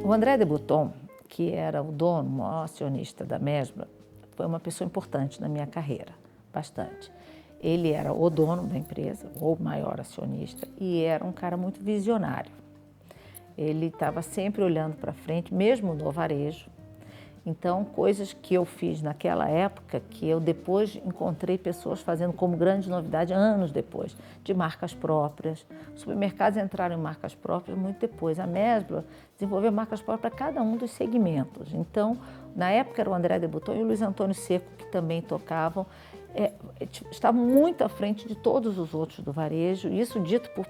O André de Botton, que era o dono, o maior acionista da Mesbla, foi uma pessoa importante na minha carreira, bastante. Ele era o dono da empresa, o maior acionista, e era um cara muito visionário. Ele estava sempre olhando para frente, mesmo no varejo. Então, coisas que eu fiz naquela época, que eu depois encontrei pessoas fazendo como grande novidade, anos depois, de marcas próprias. Os supermercados entraram em marcas próprias muito depois. A Mesbla desenvolveu marcas próprias para cada um dos segmentos. Então, na época era o André de Botton e o Luiz Antônio Seco, que também tocavam, estavam muito à frente de todos os outros do varejo, isso dito por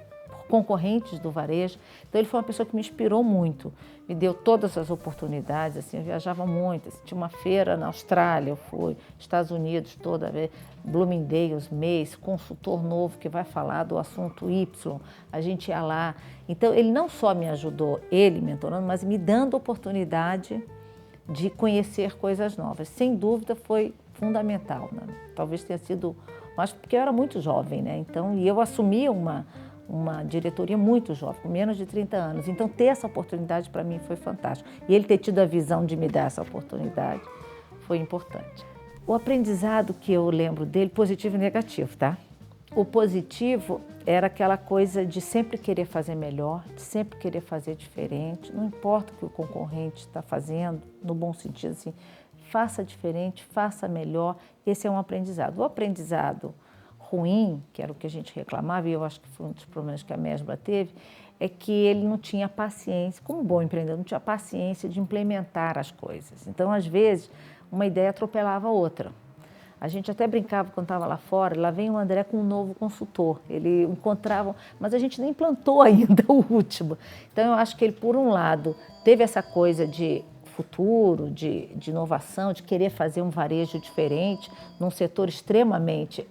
concorrentes do varejo. Então ele foi uma pessoa que me inspirou muito, me deu todas as oportunidades, assim, eu viajava muito, assim, tinha uma feira na Austrália, eu fui, Estados Unidos toda vez, Bloomingdale's, Macy's, consultor novo que vai falar do assunto Y, a gente ia lá. Então ele não só me ajudou, ele mentorando, mas me dando oportunidade de conhecer coisas novas. Sem dúvida foi fundamental, né? Talvez tenha sido, mas porque eu era muito jovem, né? Então, e eu assumi uma diretoria muito jovem, com menos de 30 anos. Então, ter essa oportunidade para mim foi fantástico. E ele ter tido a visão de me dar essa oportunidade foi importante. O aprendizado que eu lembro dele, positivo e negativo, tá? O positivo era aquela coisa de sempre querer fazer melhor, de sempre querer fazer diferente, não importa o que o concorrente está fazendo, no bom sentido, assim, faça diferente, faça melhor, esse é um aprendizado. O aprendizado ruim, que era o que a gente reclamava, e eu acho que foi um dos problemas que a Mesbla teve, é que ele não tinha paciência, como bom empreendedor, não tinha paciência de implementar as coisas. Então, às vezes, uma ideia atropelava a outra. A gente até brincava quando estava lá fora, lá vem o André com um novo consultor, ele encontrava, mas a gente nem implantou ainda o último. Então, eu acho que ele, por um lado, teve essa coisa de futuro, de inovação, de querer fazer um varejo diferente, num setor extremamente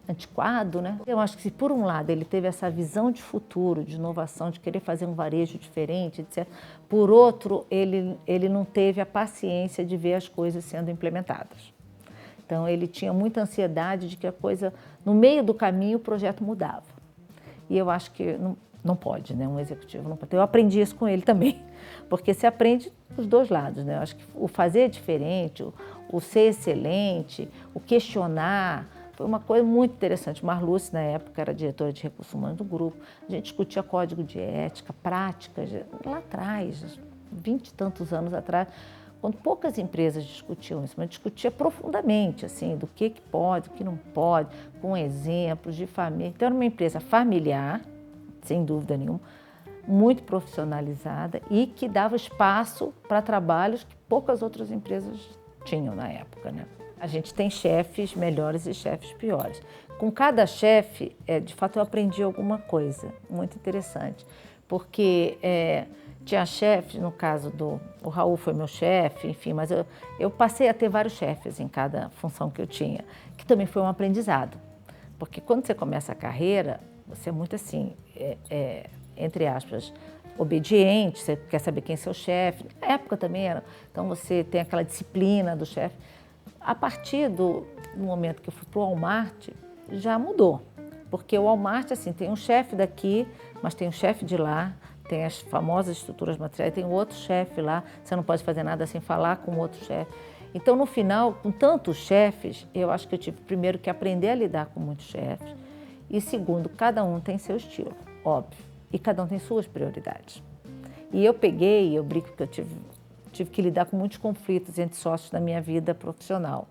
antiquado, né? Eu acho que se por um lado ele teve essa visão de futuro, de inovação, de querer fazer um varejo diferente, etc., por outro, ele não teve a paciência de ver as coisas sendo implementadas. Então, ele tinha muita ansiedade de que a coisa, no meio do caminho, o projeto mudava. E eu acho que não pode, né? Um executivo não pode. Eu aprendi isso com ele também, porque se aprende dos dois lados, né? Eu acho que o fazer diferente, o ser excelente, o questionar, foi uma coisa muito interessante. Marluce, na época, era diretora de recursos humanos do grupo. A gente discutia código de ética, práticas, lá atrás, 20 e tantos anos atrás, quando poucas empresas discutiam isso, mas discutia profundamente, assim, do que pode, o que não pode, com exemplos de família. Então, era uma empresa familiar, sem dúvida nenhuma, muito profissionalizada e que dava espaço para trabalhos que poucas outras empresas tinham na época, né? A gente tem chefes melhores e chefes piores. Com cada chefe, de fato, eu aprendi alguma coisa muito interessante, porque tinha chefes, no caso o Raul foi meu chefe, enfim, mas eu passei a ter vários chefes em cada função que eu tinha, que também foi um aprendizado, porque quando você começa a carreira, você é muito assim, entre aspas, obediente, você quer saber quem é seu chefe, na época também era, então você tem aquela disciplina do chefe. A partir do momento que eu fui para o Walmart, já mudou, porque o Walmart, assim, tem um chefe daqui, mas tem um chefe de lá, tem as famosas estruturas materiais, tem outro chefe lá, você não pode fazer nada sem falar com outro chefe. Então, no final, com tantos chefes, eu acho que eu tive primeiro que aprender a lidar com muitos chefes e segundo, cada um tem seu estilo, óbvio, e cada um tem suas prioridades. E eu brinco que eu tive que lidar com muitos conflitos entre sócios na minha vida profissional.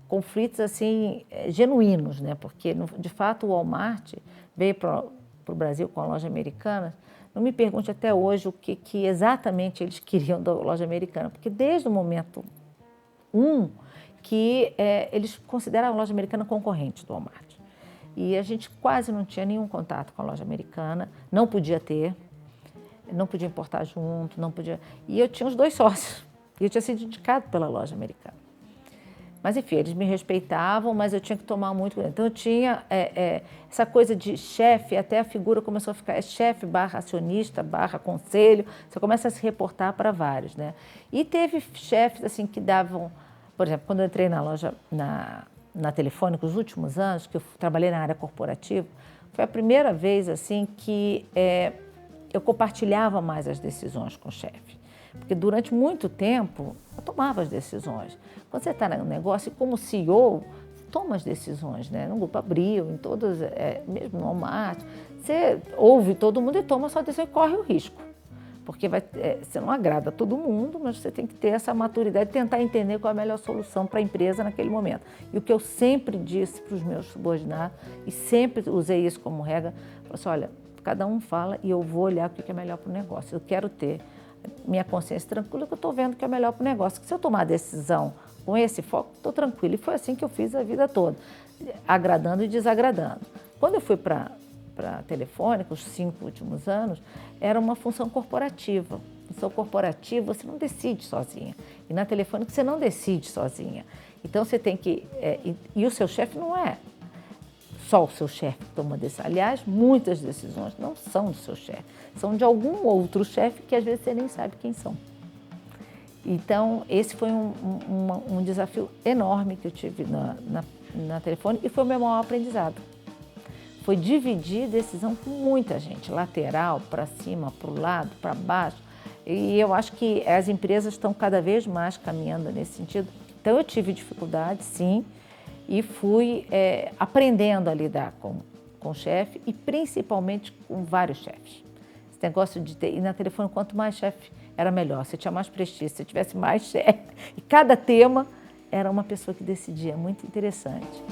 Conflitos, assim, genuínos, né? Porque, de fato, o Walmart veio para o Brasil com a loja americana. Não me pergunte até hoje o que exatamente eles queriam da loja americana, porque desde o momento que eles consideravam a loja americana concorrente do Walmart. E a gente quase não tinha nenhum contato com a loja americana, não podia ter, não podia importar junto, não podia... E eu tinha os dois sócios, e eu tinha sido indicado pela loja americana. Mas, enfim, eles me respeitavam, mas eu tinha que tomar muito cuidado. Então, eu tinha essa coisa de chefe, até a figura começou a ficar chefe barra acionista, barra conselho, você começa a se reportar para vários, né? E teve chefes, assim, que davam... Por exemplo, quando eu entrei na loja, na Telefônica, os últimos anos, que eu trabalhei na área corporativa, foi a primeira vez, assim, que eu compartilhava mais as decisões com o chefe. Porque durante muito tempo eu tomava as decisões. Quando você está no negócio, como CEO, você toma as decisões, né? No Grupo Abril, em todas, mesmo no Walmart, você ouve todo mundo e toma a sua decisão e corre o risco. Porque você não agrada a todo mundo, mas você tem que ter essa maturidade de tentar entender qual é a melhor solução para a empresa naquele momento. E o que eu sempre disse para os meus subordinados, e sempre usei isso como regra, falei assim, olha, cada um fala e eu vou olhar o que é melhor para o negócio. Eu quero ter minha consciência tranquila que eu estou vendo o que é melhor para o negócio. Que se eu tomar a decisão com esse foco, estou tranquila. E foi assim que eu fiz a vida toda, agradando e desagradando. Quando eu fui para a Telefônica, os 5 últimos anos, era uma função corporativa. Função corporativa, você não decide sozinha. E na Telefônica, você não decide sozinha. Então, você tem que... e o seu chefe não é só o seu chefe que toma decisão. Aliás, muitas decisões não são do seu chefe, são de algum outro chefe que às vezes você nem sabe quem são. Então, esse foi um desafio enorme que eu tive na Telefônica e foi o meu maior aprendizado. Foi dividir decisão com muita gente, lateral, para cima, para o lado, para baixo. E eu acho que as empresas estão cada vez mais caminhando nesse sentido. Então, eu tive dificuldade, sim, e fui aprendendo a lidar com o chefe e principalmente com vários chefes. Esse negócio de ter... E na Telefônica, quanto mais chefe, era melhor. Você tinha mais prestígio, se tivesse mais chefe. E cada tema era uma pessoa que decidia. Muito interessante.